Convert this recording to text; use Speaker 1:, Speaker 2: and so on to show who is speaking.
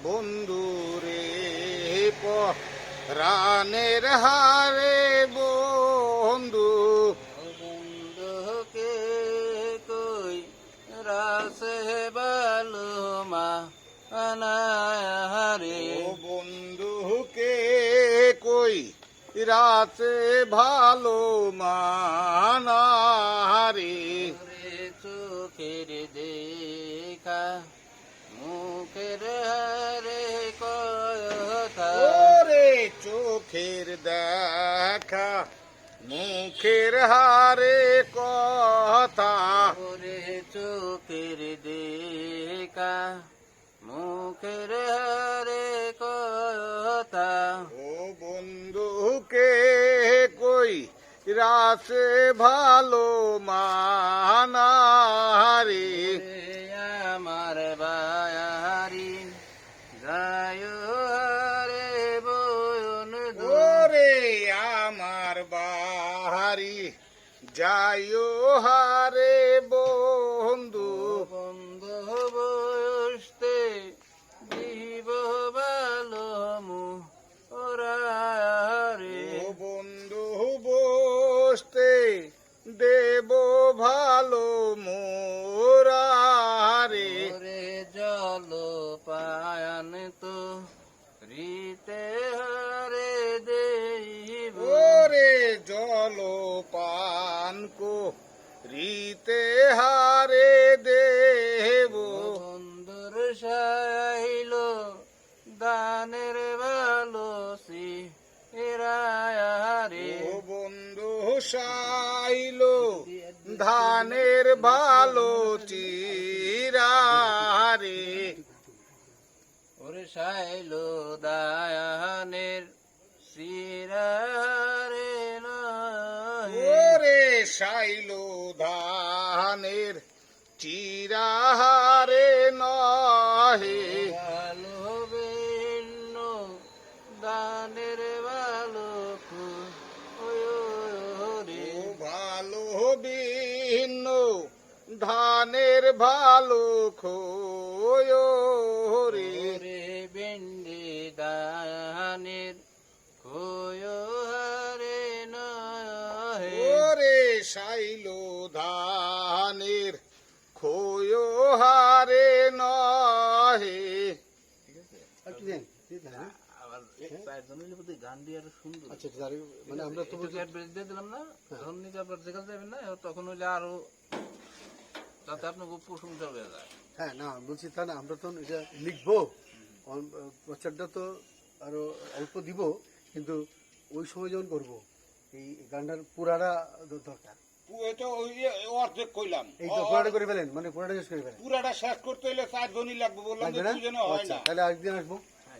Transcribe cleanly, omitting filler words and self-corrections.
Speaker 1: বন্ধু রে রানের হারে বন্ধু
Speaker 2: বন্ধুকে কই রাসে বালু মা আনারে
Speaker 1: ও বন্ধুকে কই রাতে ভালো মানারে
Speaker 2: চোখের দেখা মুখের হারে কথা
Speaker 1: ওরে চোখের দেখা মুখের হারে কথা
Speaker 2: ওরে চোখের দেখা মুখের হারে কথা
Speaker 1: ও বন্ধুকে কই রাসে ভালো মানারে
Speaker 2: আমার বায়ারি যায় রে বয়ন
Speaker 1: ওরে আমার বাহারি যাইও হারে বন্ধু
Speaker 2: বন্ধু বসতে দিব ভালো মু ওরা রে
Speaker 1: ও বন্ধু বসতে দেব ভালো মোরারে
Speaker 2: ওরে জল পায়ান তো রীতে হরে দেব
Speaker 1: ওরে জল পান কো রীতে হারে দেব
Speaker 2: বন্ধুর সাইল দানের ভালো সি রে
Speaker 1: ও বন্ধু সাইল ধানের ভালো চিরারে
Speaker 2: ওরে সাইল দায়ানের সিরারে
Speaker 1: ওরে সাইল ধানের চিরাহারে নহে
Speaker 2: ভালো বেন্ন দানের ভালো রে
Speaker 1: ও ভালো ভিন্ন ধানের ভালো খোয় রে
Speaker 2: ওরে বেন্ডি দানের খোয় হারে নহে
Speaker 1: ওরে সাইল ধানের খোয় হারে নহে
Speaker 2: আবার চারজন মিলে বোধহয় গান দিয়ে আরো সুন্দর
Speaker 3: আচ্ছা মানে আমরা তো
Speaker 2: একটু অ্যাডভাইস দিয়ে দিলাম না তখন নিজে আবার যেখানে যাবেন না তখন হইলে আরো যাতে আপনার খুব প্রশংসা হয়ে যায়
Speaker 3: হ্যাঁ না বলছি তা না আমরা তো এটা লিখবো প্রচারটা তো আরো অল্প দিব কিন্তু ওই সময় যখন করবো এই গানটার পুরাটা দরকার
Speaker 1: এটা ওই অর্ধেক কইলাম
Speaker 3: এই তো পুরাটা করে ফেলেন মানে পুরাটা শেষ করে ফেলেন
Speaker 1: পুরাটা শেষ করতে হলে 4 জনই লাগবে বললাম
Speaker 3: লাগবে
Speaker 1: যে
Speaker 3: না
Speaker 1: দুজনে হয়
Speaker 3: আচ্ছা
Speaker 1: না
Speaker 3: তাহলে আরেকদিন আসবো